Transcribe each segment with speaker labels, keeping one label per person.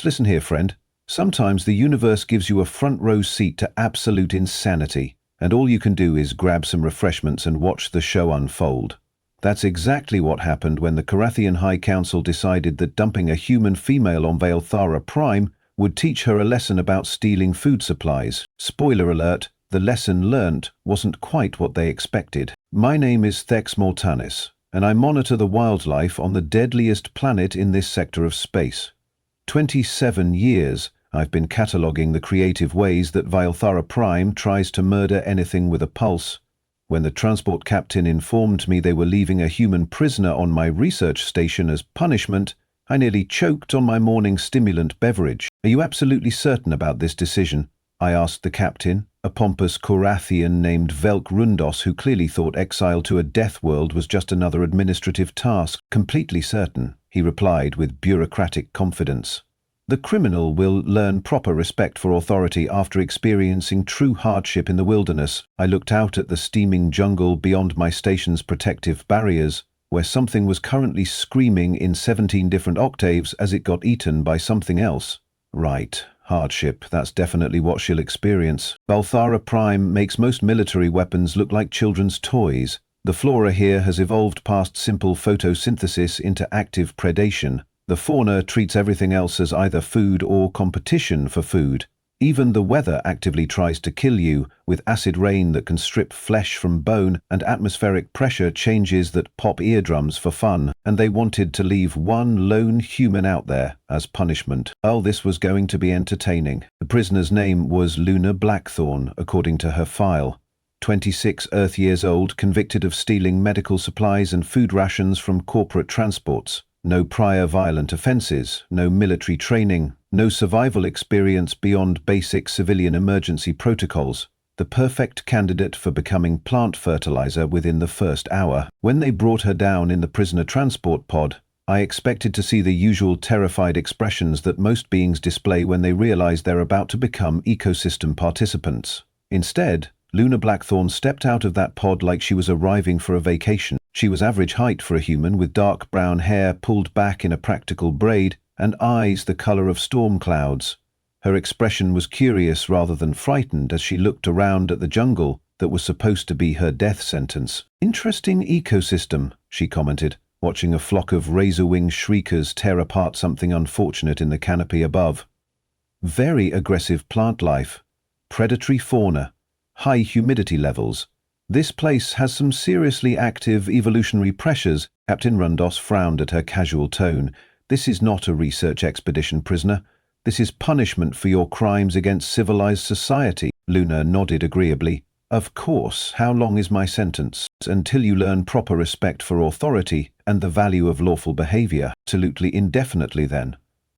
Speaker 1: Just listen here, friend. Sometimes the universe gives you a front row seat to absolute insanity, and all you can do is grab some refreshments and watch the show unfold. That's exactly what happened when the Carathian High Council decided that dumping a human female on Valthara Prime would teach her a lesson about stealing food supplies. Spoiler alert, the lesson learnt wasn't quite what they expected. My name is Thex Mortanis, and I monitor the wildlife on the deadliest planet in this sector of space. 27 years I've been cataloguing the creative ways that Valthara Prime tries to murder anything with a pulse. When the transport captain informed me they were leaving a human prisoner on my research station as punishment, I nearly choked on my morning stimulant beverage. Are you absolutely certain about this decision? I asked the captain, a pompous Carathian named Velk Rundos who clearly thought exile to a death world was just another administrative task. Completely certain, he replied with bureaucratic confidence. The criminal will learn proper respect for authority after experiencing true hardship in the wilderness. I looked out at the steaming jungle beyond my station's protective barriers, where something was currently screaming in 17 different octaves as it got eaten by something else. Right, hardship, that's definitely what she'll experience. Valthara Prime makes most military weapons look like children's toys. The flora here has evolved past simple photosynthesis into active predation. The fauna treats everything else as either food or competition for food. Even the weather actively tries to kill you, with acid rain that can strip flesh from bone and atmospheric pressure changes that pop eardrums for fun, and they wanted to leave one lone human out there as punishment. Well, this was going to be entertaining. The prisoner's name was Luna Blackthorn, according to her file. 26 Earth years old, convicted of stealing medical supplies and food rations from corporate transports. No prior violent offenses, no military training, no survival experience beyond basic civilian emergency protocols. The perfect candidate for becoming plant fertilizer within the first hour. When they brought her down in the prisoner transport pod, I expected to see the usual terrified expressions that most beings display when they realize they're about to become ecosystem participants. Instead, Luna Blackthorn stepped out of that pod like she was arriving for a vacation. She was average height for a human, with dark brown hair pulled back in a practical braid and eyes the color of storm clouds. Her expression was curious rather than frightened as she looked around at the jungle that was supposed to be her death sentence. "Interesting ecosystem," she commented, watching a flock of razor-winged shriekers tear apart something unfortunate in the canopy above. "Very aggressive plant life, predatory fauna, high humidity levels. This place has some seriously active evolutionary pressures." Captain Rundos frowned at her casual tone. "This is not a research expedition, prisoner. This is punishment for your crimes against civilized society." Luna nodded agreeably. "Of course, how long is my sentence?" "Until you learn proper respect for authority and the value of lawful behavior." "Absolutely indefinitely, then."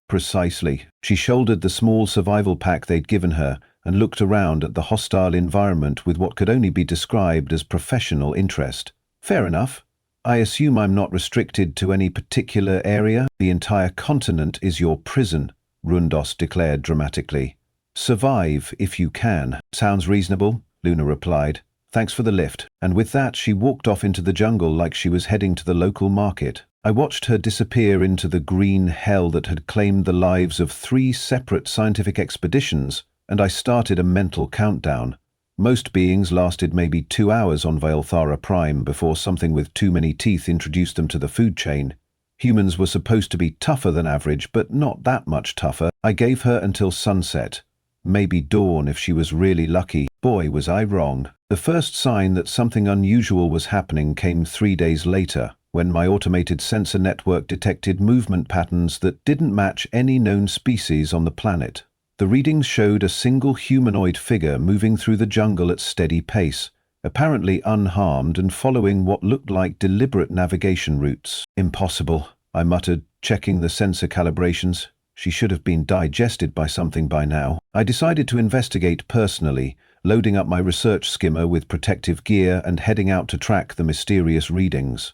Speaker 1: "Precisely." She shouldered the small survival pack they'd given her and looked around at the hostile environment with what could only be described as professional interest. "Fair enough. I assume I'm not restricted to any particular area. The entire continent is your prison," Rundos declared dramatically. "Survive if you can." "Sounds reasonable," Luna replied. "Thanks for the lift." And with that she walked off into the jungle like she was heading to the local market. I watched her disappear into the green hell that had claimed the lives of 3 separate scientific expeditions, and I started a mental countdown. Most beings lasted maybe 2 hours on Valthara Prime before something with too many teeth introduced them to the food chain. Humans were supposed to be tougher than average, but not that much tougher. I gave her until sunset. Maybe dawn if she was really lucky. Boy, was I wrong. The first sign that something unusual was happening came 3 days later, when my automated sensor network detected movement patterns that didn't match any known species on the planet. The readings showed a single humanoid figure moving through the jungle at steady pace, apparently unharmed and following what looked like deliberate navigation routes. "Impossible," I muttered, checking the sensor calibrations. She should have been digested by something by now. I decided to investigate personally, loading up my research skimmer with protective gear and heading out to track the mysterious readings.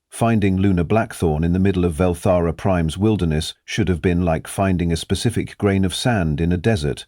Speaker 1: Finding Luna Blackthorn in the middle of Valthara Prime's wilderness should have been like finding a specific grain of sand in a desert.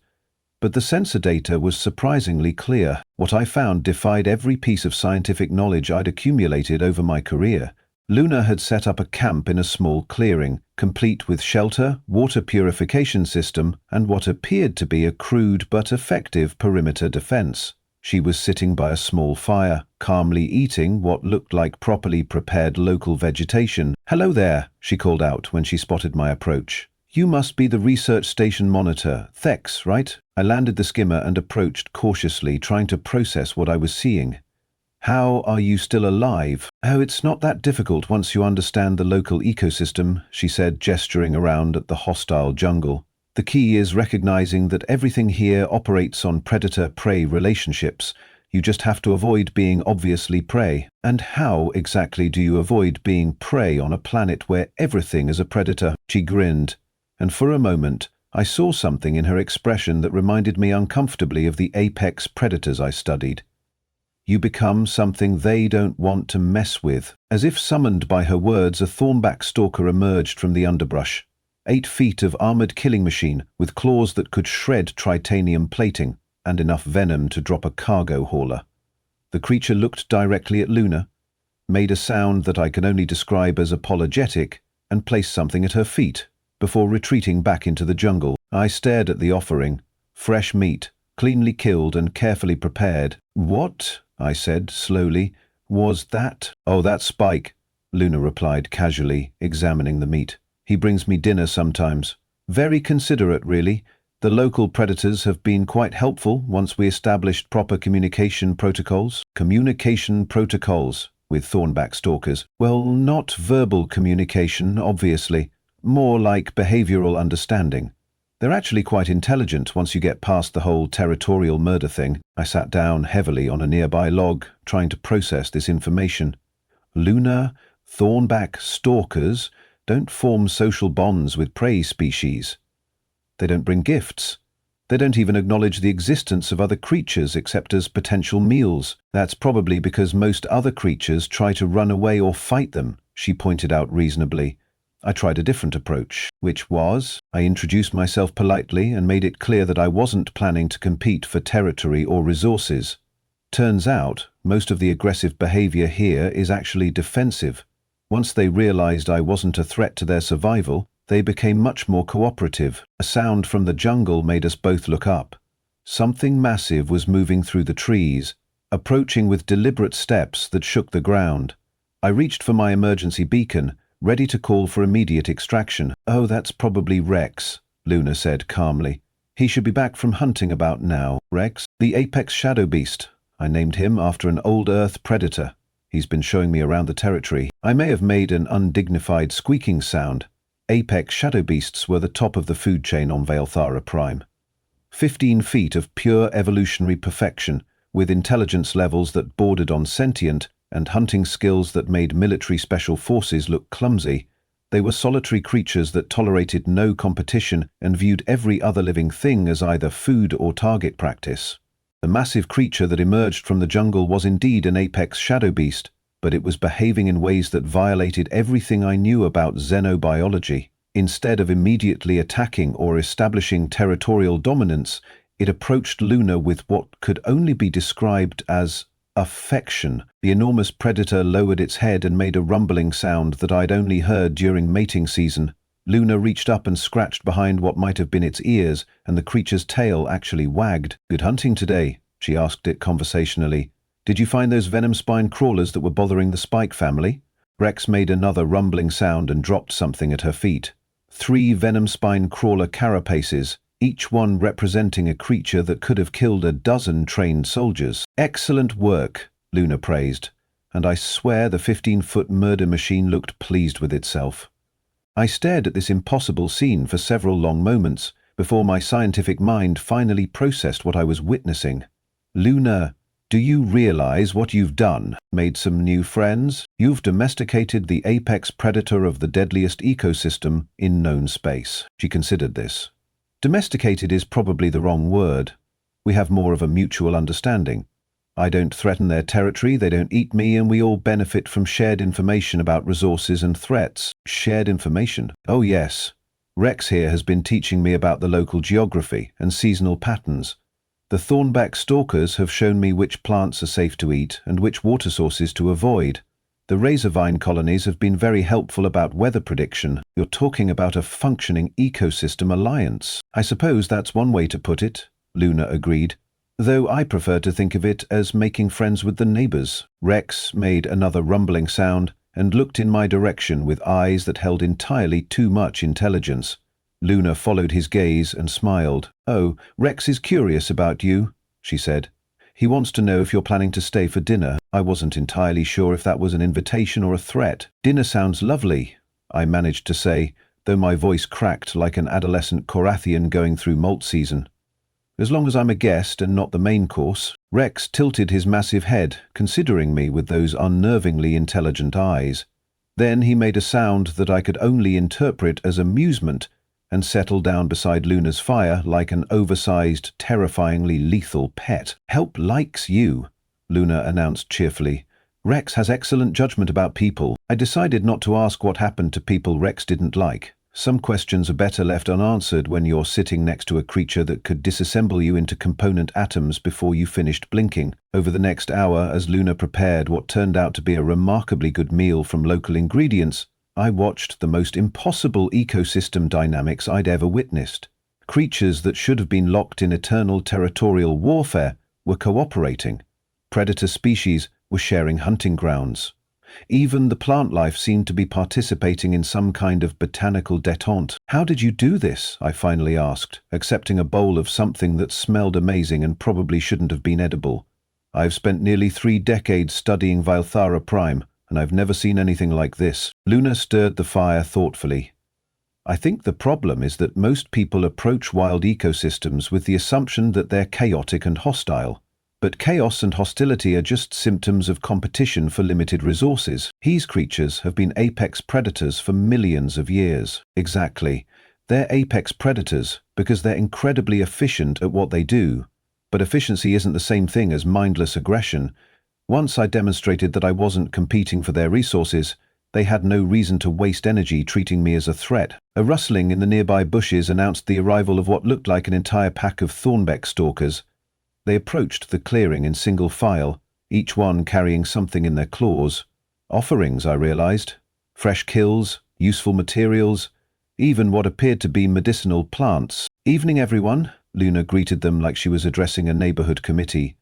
Speaker 1: But the sensor data was surprisingly clear. What I found defied every piece of scientific knowledge I'd accumulated over my career. Luna had set up a camp in a small clearing, complete with shelter, water purification system, and what appeared to be a crude but effective perimeter defense. She was sitting by a small fire, calmly eating what looked like properly prepared local vegetation. "Hello there," she called out when she spotted my approach. "You must be the research station monitor, Thex, right?" I landed the skimmer and approached cautiously, trying to process what I was seeing. "How are you still alive?" "Oh, it's not that difficult once you understand the local ecosystem," she said, gesturing around at the hostile jungle. "The key is recognizing that everything here operates on predator-prey relationships. You just have to avoid being obviously prey." "And how exactly do you avoid being prey on a planet where everything is a predator?" She grinned, and for a moment, I saw something in her expression that reminded me uncomfortably of the apex predators I studied. "You become something they don't want to mess with." As if summoned by her words, a thornback stalker emerged from the underbrush. 8 feet of armored killing machine with claws that could shred titanium plating and enough venom to drop a cargo hauler. The creature looked directly at Luna, made a sound that I can only describe as apologetic, and placed something at her feet, before retreating back into the jungle. I stared at the offering. Fresh meat, cleanly killed and carefully prepared. "What?" I said slowly. "Was that?" "Oh, that's Spike," Luna replied casually, examining the meat. "He brings me dinner sometimes. Very considerate, really. The local predators have been quite helpful once we established proper communication protocols." "Communication protocols with thornback stalkers?" "Well, not verbal communication, obviously. More like behavioral understanding. They're actually quite intelligent once you get past the whole territorial murder thing." I sat down heavily on a nearby log, trying to process this information. "Luna, thornback stalkers don't form social bonds with prey species. They don't bring gifts. They don't even acknowledge the existence of other creatures except as potential meals. That's probably because most other creatures try to run away or fight them," she pointed out reasonably. I tried a different approach, which was, I introduced myself politely and made it clear that I wasn't planning to compete for territory or resources. Turns out, most of the aggressive behavior here is actually defensive. Once they realized I wasn't a threat to their survival, they became much more cooperative. A sound from the jungle made us both look up. Something massive was moving through the trees, approaching with deliberate steps that shook the ground. I reached for my emergency beacon, ready to call for immediate extraction. "Oh, that's probably Rex," Luna said calmly. "He should be back from hunting about now." "Rex?" "The apex shadow beast. I named him after an old Earth predator. He's been showing me around the territory." I may have made an undignified squeaking sound. Apex shadow beasts were the top of the food chain on Valthara Prime. 15 feet of pure evolutionary perfection, with intelligence levels that bordered on sentient, and hunting skills that made military special forces look clumsy. They were solitary creatures that tolerated no competition and viewed every other living thing as either food or target practice. The massive creature that emerged from the jungle was indeed an apex shadow beast, but it was behaving in ways that violated everything I knew about xenobiology. Instead of immediately attacking or establishing territorial dominance, it approached Luna with what could only be described as affection. The enormous predator lowered its head and made a rumbling sound that I'd only heard during mating season. Luna reached up and scratched behind what might have been its ears, and the creature's tail actually wagged. "Good hunting today?" she asked it conversationally. "Did you find those venom spine crawlers that were bothering the Spike family?" Rex made another rumbling sound and dropped something at her feet. 3 venom spine crawler carapaces, each one representing a creature that could have killed a dozen trained soldiers. "Excellent work," Luna praised, and I swear the 15-foot murder machine looked pleased with itself. I stared at this impossible scene for several long moments before my scientific mind finally processed what I was witnessing. "Luna, do you realize what you've done? Made some new friends? You've domesticated the apex predator of the deadliest ecosystem in known space." She considered this. "Domesticated is probably the wrong word. We have more of a mutual understanding. I don't threaten their territory, they don't eat me, and we all benefit from shared information about resources and threats." "Shared information?" "Oh yes. Rex here has been teaching me about the local geography and seasonal patterns. The thornback stalkers have shown me which plants are safe to eat and which water sources to avoid. The razorvine colonies have been very helpful about weather prediction. You're talking about a functioning ecosystem alliance. I suppose that's one way to put it, Luna agreed, though I prefer to think of it as making friends with the neighbors. Rex made another rumbling sound and looked in my direction with eyes that held entirely too much intelligence. Luna followed his gaze and smiled. "Oh, Rex is curious about you," she said. "He wants to know if you're planning to stay for dinner." I wasn't entirely sure if that was an invitation or a threat. "Dinner sounds lovely," I managed to say, though my voice cracked like an adolescent Korathian going through molt season. "As long as I'm a guest and not the main course." Rex tilted his massive head, considering me with those unnervingly intelligent eyes. Then he made a sound that I could only interpret as amusement and settled down beside Luna's fire like an oversized, terrifyingly lethal pet. "Help likes you," Luna announced cheerfully. "Rex has excellent judgment about people." I decided not to ask what happened to people Rex didn't like. Some questions are better left unanswered when you're sitting next to a creature that could disassemble you into component atoms before you finished blinking. Over the next hour, as Luna prepared what turned out to be a remarkably good meal from local ingredients, I watched the most impossible ecosystem dynamics I'd ever witnessed. Creatures that should have been locked in eternal territorial warfare were cooperating. Predator species were sharing hunting grounds. Even the plant life seemed to be participating in some kind of botanical détente. "How did you do this?" I finally asked, accepting a bowl of something that smelled amazing and probably shouldn't have been edible. "I've spent nearly 3 decades studying Vilthara Prime, and I've never seen anything like this." Luna stirred the fire thoughtfully. "I think the problem is that most people approach wild ecosystems with the assumption that they're chaotic and hostile. But chaos and hostility are just symptoms of competition for limited resources. These creatures have been apex predators for millions of years." "Exactly. They're apex predators because they're incredibly efficient at what they do. But efficiency isn't the same thing as mindless aggression. Once I demonstrated that I wasn't competing for their resources, they had no reason to waste energy treating me as a threat." A rustling in the nearby bushes announced the arrival of what looked like an entire pack of thornbeck stalkers. They approached the clearing in single file, each one carrying something in their claws. Offerings, I realized. Fresh kills, useful materials, even what appeared to be medicinal plants. "Evening, everyone," Luna greeted them like she was addressing a neighborhood committee.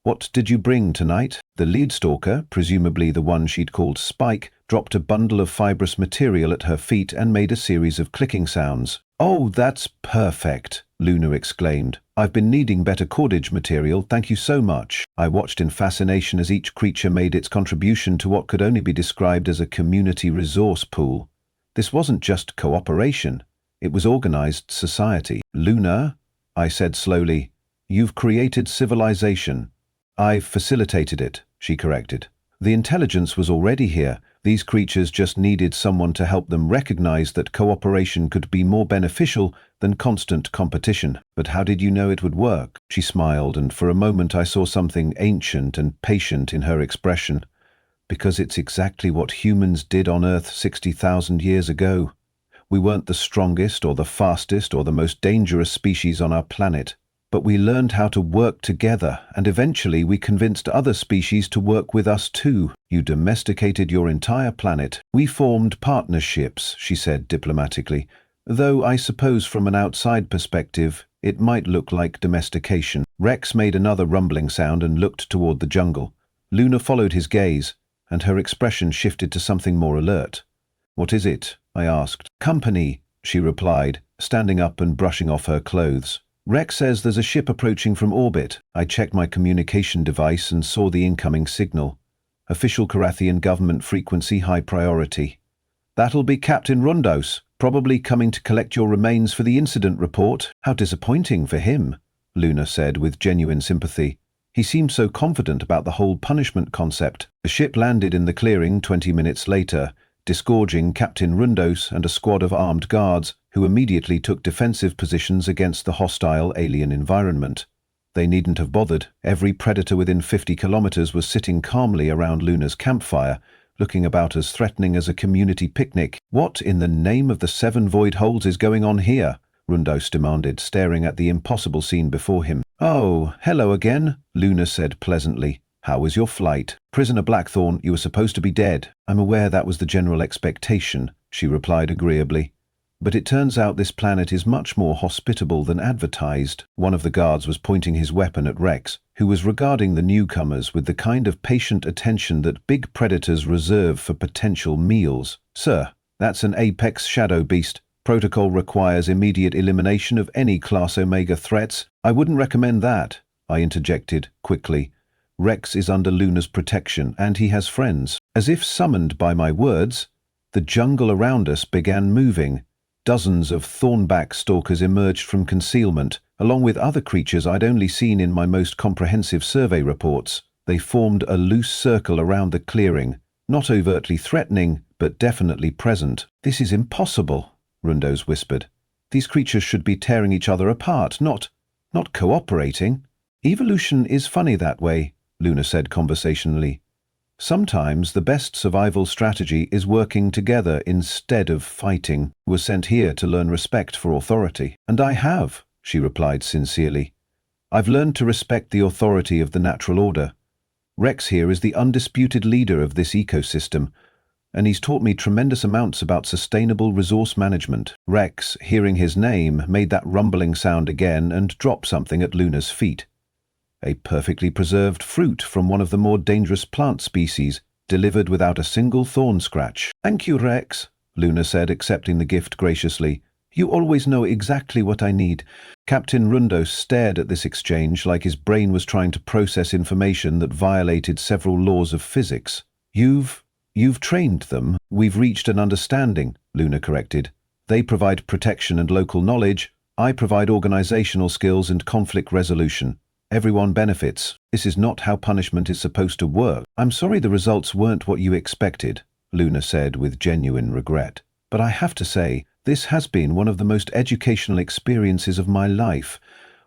Speaker 1: "What did you bring tonight?" The lead stalker, presumably the one she'd called Spike, dropped a bundle of fibrous material at her feet and made a series of clicking sounds. "Oh, that's perfect," Luna exclaimed. "I've been needing better cordage material, thank you so much." I watched in fascination as each creature made its contribution to what could only be described as a community resource pool. This wasn't just cooperation, it was organized society. "Luna," I said slowly, "you've created civilization." "I've facilitated it," she corrected. The intelligence was already here. These creatures just needed someone to help them recognize that cooperation could be more beneficial than constant competition. "But how did you know it would work?" She smiled, and for a moment I saw something ancient and patient in her expression. "Because it's exactly what humans did on Earth 60,000 years ago. We weren't the strongest or the fastest or the most dangerous species on our planet. But we learned how to work together, and eventually we convinced other species to work with us too. You domesticated your entire planet. We formed partnerships," she said diplomatically, "though I suppose from an outside perspective, it might look like domestication." Rex made another rumbling sound and looked toward the jungle. Luna followed his gaze, and her expression shifted to something more alert. "What is it?" I asked. "Company," she replied, standing up and brushing off her clothes. "Rex says there's a ship approaching from orbit." I checked my communication device and saw the incoming signal. "Official Korathian government frequency, high priority." "That'll be Captain Rundos, probably coming to collect your remains for the incident report." "How disappointing for him," Luna said with genuine sympathy. "He seemed so confident about the whole punishment concept." The ship landed in the clearing 20 minutes later, disgorging Captain Rundos and a squad of armed guards, who immediately took defensive positions against the hostile alien environment. They needn't have bothered. Every predator within 50 kilometers was sitting calmly around Luna's campfire, looking about as threatening as a community picnic. "What in the name of the 7 void holes is going on here?" Rundos demanded, staring at the impossible scene before him. "Oh, hello again," Luna said pleasantly. How was your flight? Prisoner Blackthorn, you were supposed to be dead. I'm aware that was the general expectation, she replied agreeably. But it turns out this planet is much more hospitable than advertised. One of the guards was pointing his weapon at Rex, who was regarding the newcomers with the kind of patient attention that big predators reserve for potential meals. Sir, that's an apex shadow beast. Protocol requires immediate elimination of any Class Omega threats. I wouldn't recommend that, I interjected quickly. Rex is under Luna's protection, and he has friends. As if summoned by my words, the jungle around us began moving. Dozens of thornback stalkers emerged from concealment, along with other creatures I'd only seen in my most comprehensive survey reports. They formed a loose circle around the clearing, not overtly threatening, but definitely present. This is impossible, Rundos whispered. These creatures should be tearing each other apart, not cooperating. Evolution is funny that way, Luna said conversationally. Sometimes the best survival strategy is working together instead of fighting. We're sent here to learn respect for authority. And I have, she replied sincerely. I've learned to respect the authority of the natural order. Rex here is the undisputed leader of this ecosystem, and he's taught me tremendous amounts about sustainable resource management. Rex, hearing his name, made that rumbling sound again and dropped something at Luna's feet. A perfectly preserved fruit from one of the more dangerous plant species, delivered without a single thorn scratch. Thank you, Rex, Luna said, accepting the gift graciously. You always know exactly what I need. Captain Rundos stared at this exchange like his brain was trying to process information that violated several laws of physics. You've trained them. We've reached an understanding, Luna corrected. They provide protection and local knowledge. I provide organizational skills and conflict resolution. Everyone benefits. This is not how punishment is supposed to work. I'm sorry the results weren't what you expected, Luna said with genuine regret. But I have to say, this has been one of the most educational experiences of my life.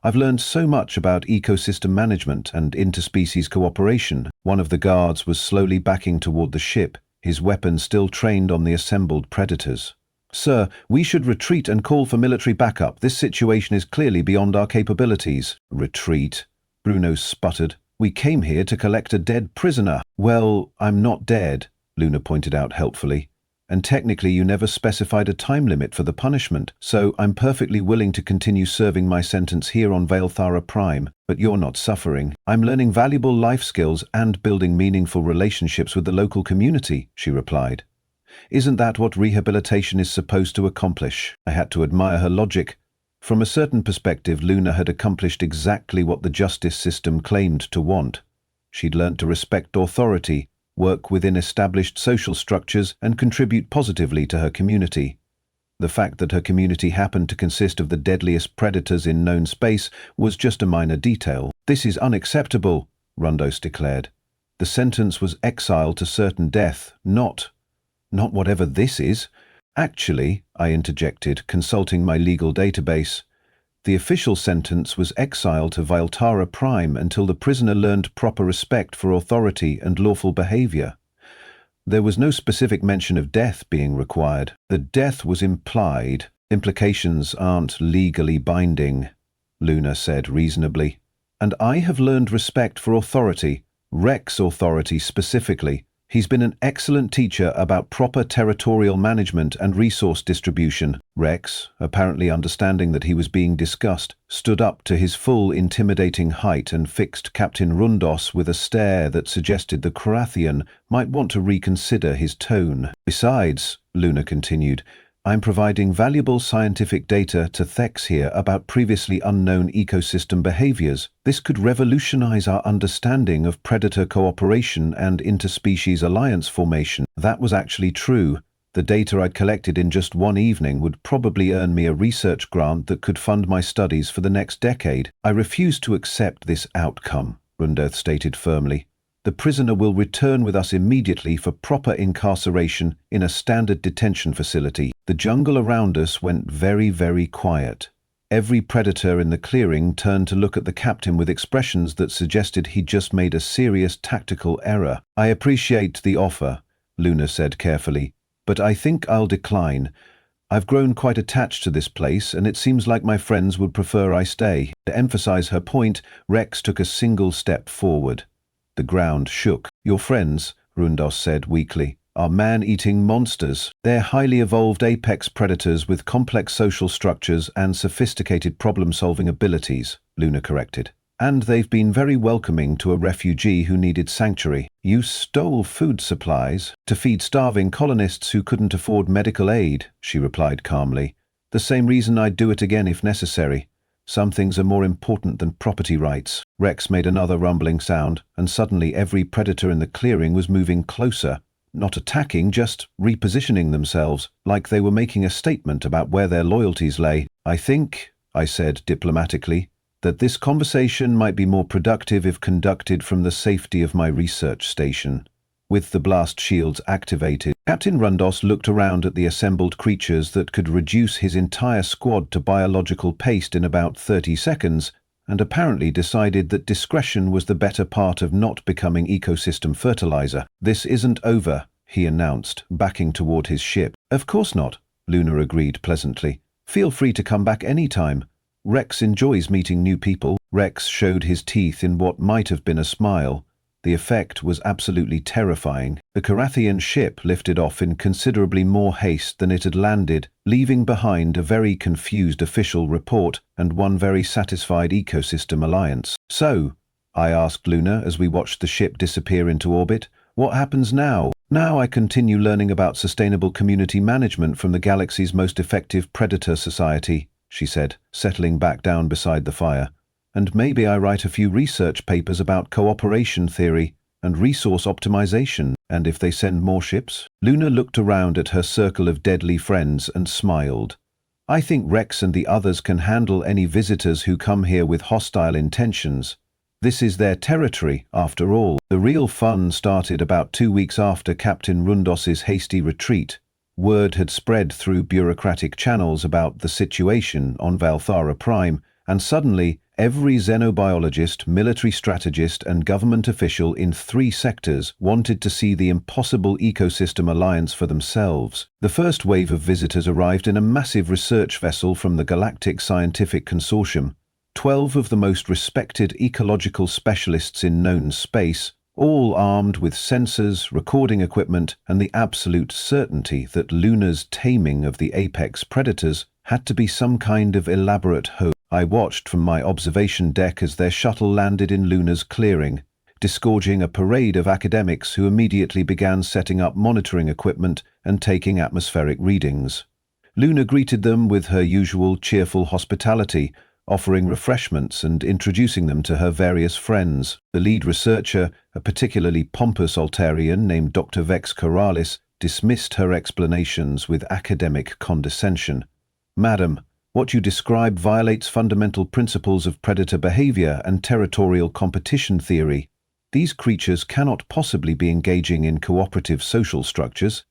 Speaker 1: I've learned so much about ecosystem management and interspecies cooperation. One of the guards was slowly backing toward the ship, his weapon still trained on the assembled predators. Sir, we should retreat and call for military backup. This situation is clearly beyond our capabilities. Retreat? Bruno sputtered. We came here to collect a dead prisoner. Well, I'm not dead, Luna pointed out helpfully. And technically you never specified a time limit for the punishment, so I'm perfectly willing to continue serving my sentence here on Valthara Prime, but you're not suffering. I'm learning valuable life skills and building meaningful relationships with the local community, she replied. Isn't that what rehabilitation is supposed to accomplish? I had to admire her logic. From a certain perspective, Luna had accomplished exactly what the justice system claimed to want. She'd learnt to respect authority, work within established social structures, and contribute positively to her community. The fact that her community happened to consist of the deadliest predators in known space was just a minor detail. This is unacceptable, Rundos declared. The sentence was exile to certain death, not whatever this is. Actually, I interjected, consulting my legal database, the official sentence was exile to Valthara Prime until the prisoner learned proper respect for authority and lawful behavior. There was no specific mention of death being required. The death was implied. Implications aren't legally binding, Luna said reasonably. And I have learned respect for authority, Rex authority specifically. He's been an excellent teacher about proper territorial management and resource distribution. Rex, apparently understanding that he was being discussed, stood up to his full intimidating height and fixed Captain Rundos with a stare that suggested the Korathian might want to reconsider his tone. Besides, Luna continued, I'm providing valuable scientific data to Thex here about previously unknown ecosystem behaviors. This could revolutionize our understanding of predator cooperation and interspecies alliance formation. That was actually true. The data I'd collected in just one evening would probably earn me a research grant that could fund my studies for the next decade. I refuse to accept this outcome, Rundos stated firmly. The prisoner will return with us immediately for proper incarceration in a standard detention facility. The jungle around us went very, very quiet. Every predator in the clearing turned to look at the captain with expressions that suggested he'd just made a serious tactical error. I appreciate the offer, Luna said carefully, but I think I'll decline. I've grown quite attached to this place, and it seems like my friends would prefer I stay. To emphasize her point, Rex took a single step forward. The ground shook. "Your friends," Rundos said weakly, "are man-eating monsters. They're highly evolved apex predators with complex social structures and sophisticated problem-solving abilities," Luna corrected. "And they've been very welcoming to a refugee who needed sanctuary. You stole food supplies to feed starving colonists who couldn't afford medical aid," she replied calmly. "The same reason I'd do it again if necessary. Some things are more important than property rights." Rex made another rumbling sound, and suddenly every predator in the clearing was moving closer. Not attacking, just repositioning themselves, like they were making a statement about where their loyalties lay. "I think," I said diplomatically, "that this conversation might be more productive if conducted from the safety of my research station." With the blast shields activated, Captain Rundos looked around at the assembled creatures that could reduce his entire squad to biological paste in about 30 seconds, and apparently decided that discretion was the better part of not becoming ecosystem fertilizer. "This isn't over," he announced, backing toward his ship. "Of course not," Luna agreed pleasantly. "Feel free to come back anytime. Rex enjoys meeting new people." Rex showed his teeth in what might have been a smile. The effect was absolutely terrifying. The Carathian ship lifted off in considerably more haste than it had landed, leaving behind a very confused official report and one very satisfied ecosystem alliance. "So," I asked Luna as we watched the ship disappear into orbit, "what happens now?" "Now I continue learning about sustainable community management from the galaxy's most effective predator society," she said, settling back down beside the fire. "And maybe I write a few research papers about cooperation theory and resource optimization, and if they send more ships." Luna looked around at her circle of deadly friends and smiled. "I think Rex and the others can handle any visitors who come here with hostile intentions. This is their territory, after all." The real fun started about 2 weeks after Captain Rundos's hasty retreat. Word had spread through bureaucratic channels about the situation on Valthara Prime, and suddenly every xenobiologist, military strategist, and government official in 3 sectors wanted to see the impossible ecosystem alliance for themselves. The first wave of visitors arrived in a massive research vessel from the Galactic Scientific Consortium. 12 of the most respected ecological specialists in known space, all armed with sensors, recording equipment, and the absolute certainty that Luna's taming of the apex predators had to be some kind of elaborate hoax. I watched from my observation deck as their shuttle landed in Luna's clearing, disgorging a parade of academics who immediately began setting up monitoring equipment and taking atmospheric readings. Luna greeted them with her usual cheerful hospitality, offering refreshments and introducing them to her various friends. The lead researcher, a particularly pompous Altarian named Dr. Vex Coralis, dismissed her explanations with academic condescension. "Madam, what you describe violates fundamental principles of predator behavior and territorial competition theory. These creatures cannot possibly be engaging in cooperative social structures."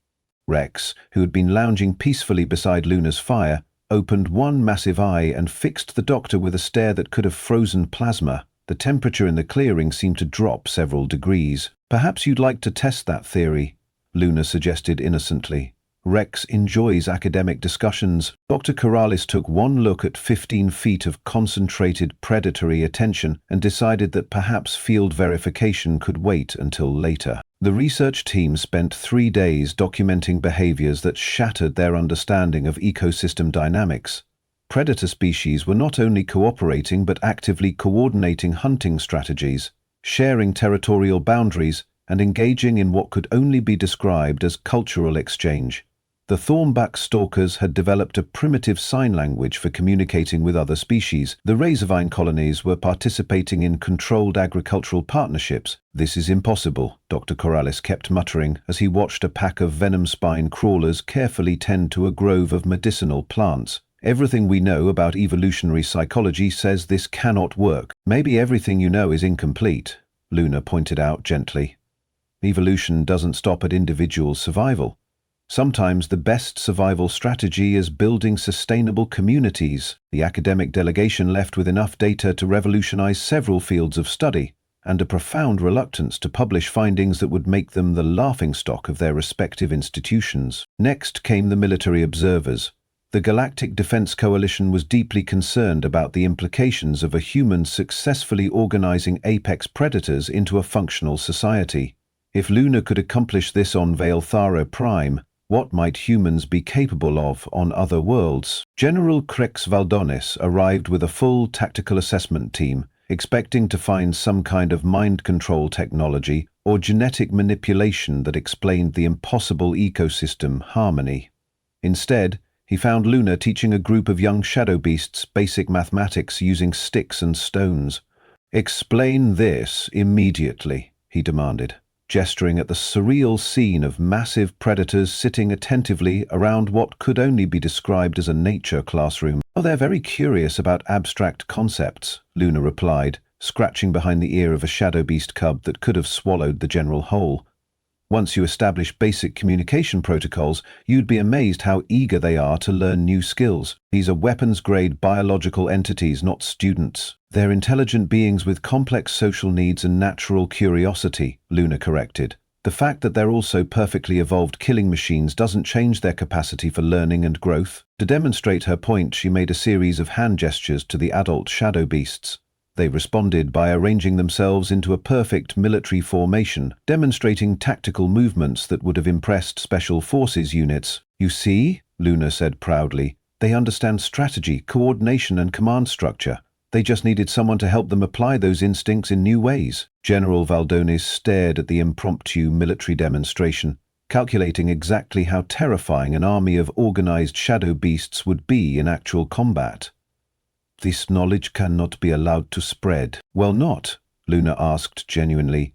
Speaker 1: Rex, who had been lounging peacefully beside Luna's fire, opened one massive eye and fixed the doctor with a stare that could have frozen plasma. The temperature in the clearing seemed to drop several degrees. "Perhaps you'd like to test that theory," Luna suggested innocently. "Rex enjoys academic discussions." Dr. Coralis took one look at 15 feet of concentrated predatory attention and decided that perhaps field verification could wait until later. The research team spent 3 days documenting behaviors that shattered their understanding of ecosystem dynamics. Predator species were not only cooperating but actively coordinating hunting strategies, sharing territorial boundaries, and engaging in what could only be described as cultural exchange. The Thornback stalkers had developed a primitive sign language for communicating with other species. The Razorvine colonies were participating in controlled agricultural partnerships. "This is impossible," Dr. Coralis kept muttering as he watched a pack of venom spine crawlers carefully tend to a grove of medicinal plants. "Everything we know about evolutionary psychology says this cannot work." "Maybe everything you know is incomplete," Luna pointed out gently. "Evolution doesn't stop at individual survival. Sometimes the best survival strategy is building sustainable communities." The academic delegation left with enough data to revolutionize several fields of study, and a profound reluctance to publish findings that would make them the laughingstock of their respective institutions. Next came the military observers. The Galactic Defense Coalition was deeply concerned about the implications of a human successfully organizing apex predators into a functional society. If Luna could accomplish this on Valthara Prime, what might humans be capable of on other worlds? General Crex Valdonis arrived with a full tactical assessment team, expecting to find some kind of mind control technology or genetic manipulation that explained the impossible ecosystem harmony. Instead, he found Luna teaching a group of young shadow beasts basic mathematics using sticks and stones. "Explain this immediately," he demanded, gesturing at the surreal scene of massive predators sitting attentively around what could only be described as a nature classroom. "Oh, they're very curious about abstract concepts," Luna replied, scratching behind the ear of a shadow beast cub that could have swallowed the general whole. "Once you establish basic communication protocols, you'd be amazed how eager they are to learn new skills. These are weapons-grade biological entities, not students. They're intelligent beings with complex social needs and natural curiosity," Luna corrected. "The fact that they're also perfectly evolved killing machines doesn't change their capacity for learning and growth." To demonstrate her point, she made a series of hand gestures to the adult shadow beasts. They responded by arranging themselves into a perfect military formation, demonstrating tactical movements that would have impressed special forces units. "You see," Luna said proudly, "they understand strategy, coordination, and command structure. They just needed someone to help them apply those instincts in new ways." General Valdonis stared at the impromptu military demonstration, calculating exactly how terrifying an army of organized shadow beasts would be in actual combat. "This knowledge cannot be allowed to spread." "Well, not?" Luna asked genuinely.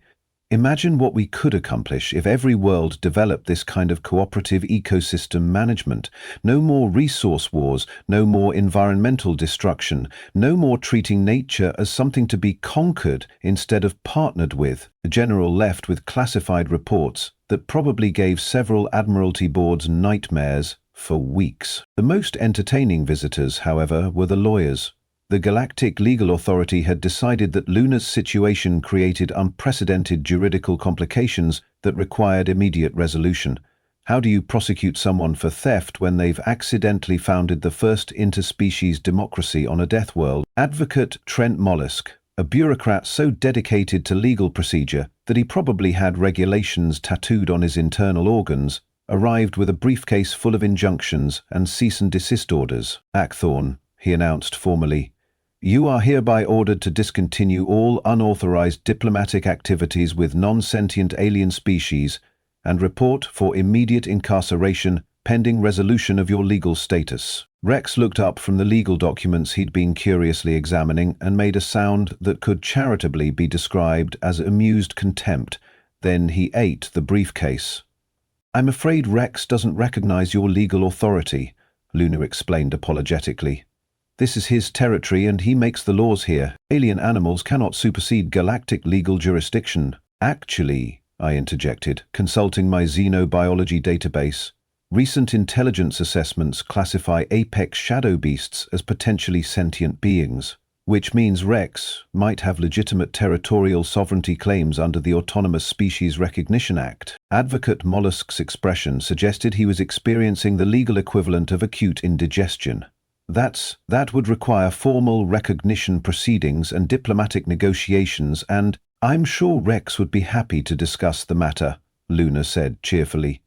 Speaker 1: "Imagine what we could accomplish if every world developed this kind of cooperative ecosystem management. No more resource wars, no more environmental destruction, no more treating nature as something to be conquered instead of partnered with." The general left with classified reports that probably gave several Admiralty boards nightmares for weeks. The most entertaining visitors, however, were the lawyers. The Galactic Legal Authority had decided that Luna's situation created unprecedented juridical complications that required immediate resolution. How do you prosecute someone for theft when they've accidentally founded the first interspecies democracy on a death world? Advocate Trent Mollusk, a bureaucrat so dedicated to legal procedure that he probably had regulations tattooed on his internal organs, arrived with a briefcase full of injunctions and cease and desist orders. "Ackthorn," he announced formally, "you are hereby ordered to discontinue all unauthorized diplomatic activities with non-sentient alien species and report for immediate incarceration pending resolution of your legal status." Rex looked up from the legal documents he'd been curiously examining and made a sound that could charitably be described as amused contempt. Then he ate the briefcase. "I'm afraid Rex doesn't recognize your legal authority," Luna explained apologetically. "This is his territory and he makes the laws here. Alien animals cannot supersede galactic legal jurisdiction." "Actually," I interjected, consulting my xenobiology database, "recent intelligence assessments classify apex shadow beasts as potentially sentient beings, which means Rex might have legitimate territorial sovereignty claims under the Autonomous Species Recognition Act." Advocate Mollusk's expression suggested he was experiencing the legal equivalent of acute indigestion. That would require formal recognition proceedings and diplomatic negotiations, and "I'm sure Rex would be happy to discuss the matter," Luna said cheerfully.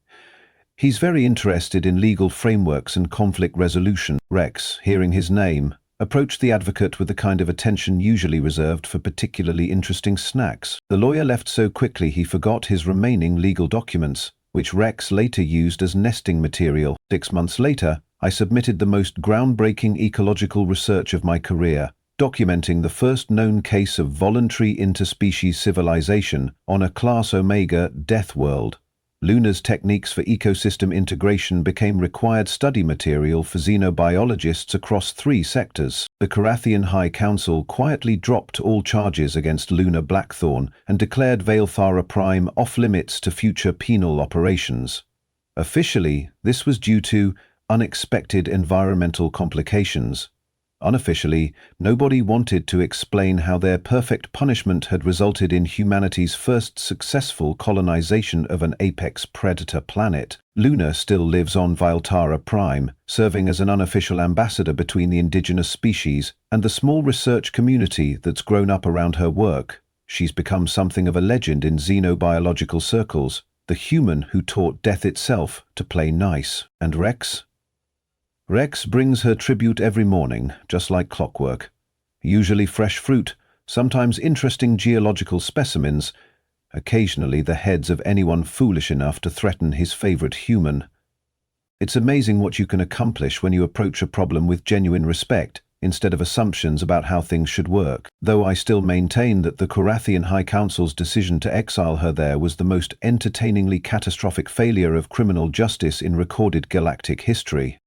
Speaker 1: "He's very interested in legal frameworks and conflict resolution." Rex, hearing his name, approached the advocate with the kind of attention usually reserved for particularly interesting snacks. The lawyer left so quickly he forgot his remaining legal documents, which Rex later used as nesting material. 6 months later, I submitted the most groundbreaking ecological research of my career, documenting the first known case of voluntary interspecies civilization on a Class Omega death world. Luna's techniques for ecosystem integration became required study material for xenobiologists across 3 sectors. The Carathian High Council quietly dropped all charges against Luna Blackthorn and declared Valthara Prime off-limits to future penal operations. Officially, this was due to unexpected environmental complications. Unofficially, nobody wanted to explain how their perfect punishment had resulted in humanity's first successful colonization of an apex predator planet. Luna still lives on Viltara Prime, serving as an unofficial ambassador between the indigenous species and the small research community that's grown up around her work. She's become something of a legend in xenobiological circles, the human who taught death itself to play nice. And Rex? Rex brings her tribute every morning, just like clockwork. Usually fresh fruit, sometimes interesting geological specimens, occasionally the heads of anyone foolish enough to threaten his favorite human. It's amazing what you can accomplish when you approach a problem with genuine respect, instead of assumptions about how things should work. Though I still maintain that the Korathian High Council's decision to exile her there was the most entertainingly catastrophic failure of criminal justice in recorded galactic history.